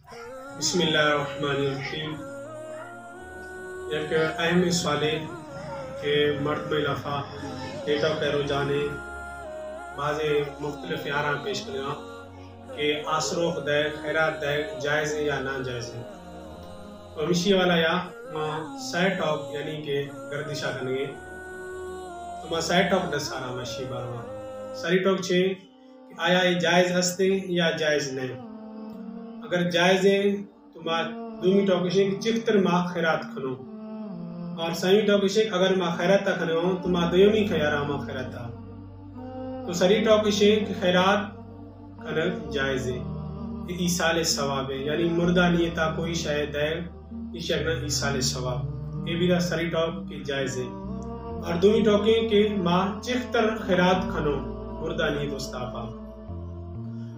بسم اللہ الرحمن الرحیم۔ ایک اہم سوال ہے کہ مرد میں لفا ڈیٹا کے رجحانے بعض مختلف یاراں پیش کرنا کہ آسرو خدے خیرات دے جائز ہے یا ناجائز ہے۔ ہمیشی والا یا ماں سائٹ ٹاک یعنی کہ گردشہ کرنگے تو ماں سائٹ ٹاک دس سارا مشی بارما ساری ٹاک چھے کہ آیا یہ جائز ہستے یا جائز نہیں۔ اگر جائز ہے تو ماں دومی ٹاکش ہے کہ چفتر ماں خیرات کھنو، اور سائمی ٹاکش ہے کہ اگر ماں خیرات تا کھنو تو ماں دیومی خیارا ماں خیرات تا، تو سری ٹاکش ہے کہ خیرات کھنک جائز ہے، یہ ایصال ثواب ہے، یعنی مردہ نیتا کوئی شاید ہے یہ شکنا ایصال ثواب، یہ بھی دا سری ٹاک کی جائز ہے۔ اور دومی ٹاکیں کہ ماں چفتر خیرات کھنو مردہ نیت استاپا،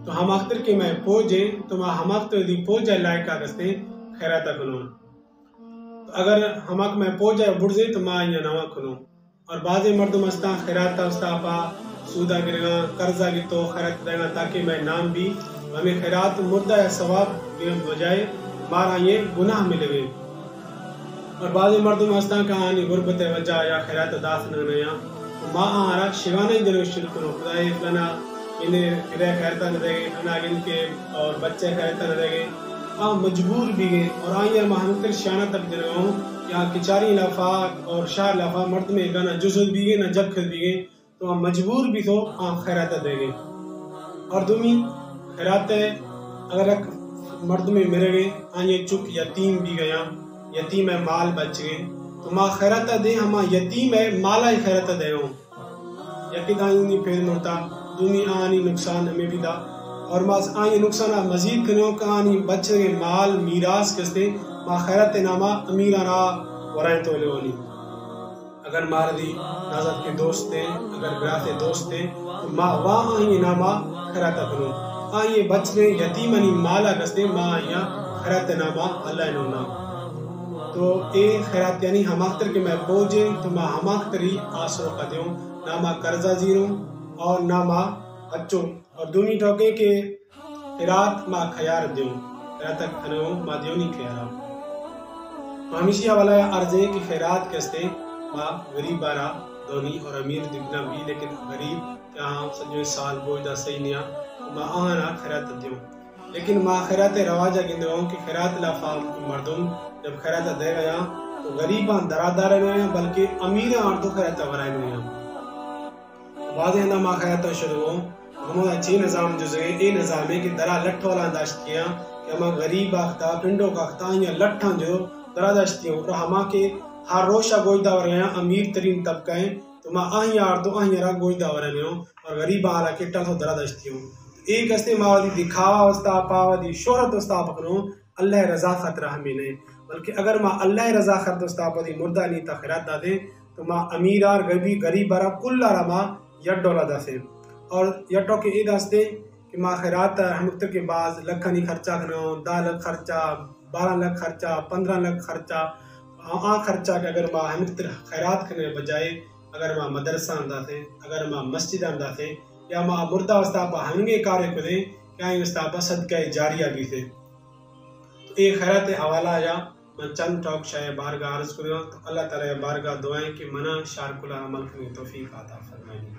تو ہم اختر کے میں پوجے تو ماں ہم اختر دی پوجے لائق آگستے خیراتا کنون، تو اگر ہم اختر میں پوجے بڑھزے تو ماں یہ نوا کنون۔ اور بعض مردم استا خیراتا استاپا سودا گرگا قرضہ کی تو خیرات دینا تاکہ میں نام بھی ہمیں خیرات مردہ یا ثواب بجائے مارا یہ گناہ ملے گئے۔ اور بعض مردم استا کہانی غربت وجہ یا خیرات داخل نیا ماں آرہ شیوانہ دنو شروع کنو، خدای فلنا انہیں گرہ خیرتا نہ دے گئے، فلنا ان کے اور بچے خیرتا نہ دے گئے، مجبور بھی گئے، اور آئیں محمد شانہ تک دنوں یا کچاری لفا اور شاہ لفا مرد میں گانا جزد بھی گئے نہ جب خد بھی گئے، تو ہم مجبور بھی تو خیراتا دے گئے۔ اور دومی خیرات اگر ایک مرد میں مرے گئے آئیں چک یتیم بھی گیا، یتیم ہے مال بچ گئے، تو ماں خیراتا دے ہما یتیم ہے مالا ہی خیراتا دے گا، یقید آئیں پھر مرتا دومی آنی نقصان ہمیں بھی دا، اور ماں آئیں نقصان مزید کنوں کہ آنی بچے گئے مال میراث کستے ماں خیرات نامہ امیرانا ورائیں تو لونی۔ اگر ماردی نازد کے دوست ہیں، اگر برات دوست ہیں تو ماں وہاں آئیں نامہ خیراتا کنوں، آئیں بچے یتیمانی مالا کستے ماں آئیں خیرات نامہ اللہ نونا۔ تو اے خیرات یعنی ہم اختر کے میں پوجیں تو ماں ہم اختری آسرو کا دیوں، نامہ قرضہ زیروں اور نامہ اچھو۔ اور دونی ٹوکے کہ خیرات ماں خیار دیوں، خیرات کھنوں ماں دیوں نہیں خیارا۔ تو ہمیشہ والا عرض ہے کہ خیرات کستے ماں غریب بارا دونی اور امیر دکھنا بھی، لیکن غریب کہاں سجوے سال بوجھدہ صحیح نیا ماں آنا خیرات دیوں، لیکن ماں خیرات رواجہ گندوں کہ خیرات لافا مردم جب خیرات دے گیا تو غریبان درادار نہیں بلکہ امیران اور تو خیرات ورائے نہیں۔ بعض اندہ ماں خیرات شروع ہوں ہمیں اچھی نظام جزے اے نظام ہے کہ درہ لٹھ والا داشت کیا کہ ہمیں غریب آختا پنڈوں کا آختا یا لٹھاں جو درہ داشتی ہوں، اور ہمیں کہ ہر روشہ گوجدہ ورگیا امیر ترین طبقہ ہیں تو ماں آہی آر تو آہی را گوجدہ ورگنے ہوں، اور غریب آرہ کٹا تو درہ داشتی ہوں۔ ایک استے ماں دی دکھاوا وستا پاوا دی شہرت وستا پکنوں اللہ رضا خطرہ ہمیں نہیں، بلکہ اگر ماں اللہ رضا خطرہ وستا پا دی مردہ نیتا خیرات دا دیں تو ماں امیر آر غریب آرہ کل آرہ ماں ید ڈولا دا سے۔ اور یٹو کے اید ہستے کہ ماں خیرات ہمکتر کے بعض لکھانی خرچہ کنوں، 10 لکھ خرچہ، 12 لکھ خرچہ، 15 لکھ خرچہ، خرچہ کہ اگر ماں ہمکتر خیرات کرنے بجائے اگر ماں مدرسہ اندہ تھے، اگر ماں مسجد اندہ تھے، یا ماں مردہ وستاپا ہنگے کارے کو دیں کہ آئیں وستاپا صدقہ جاریہ بھی تھے۔ تو ایک خیرات حوالہ آیا میں چند ٹاک شاہ بارگاہ عرض کروں تو اللہ تعالیٰ بارگاہ دعائیں کہ منع شارکلہ عمل کرنے توفیق عطا فرمائیں۔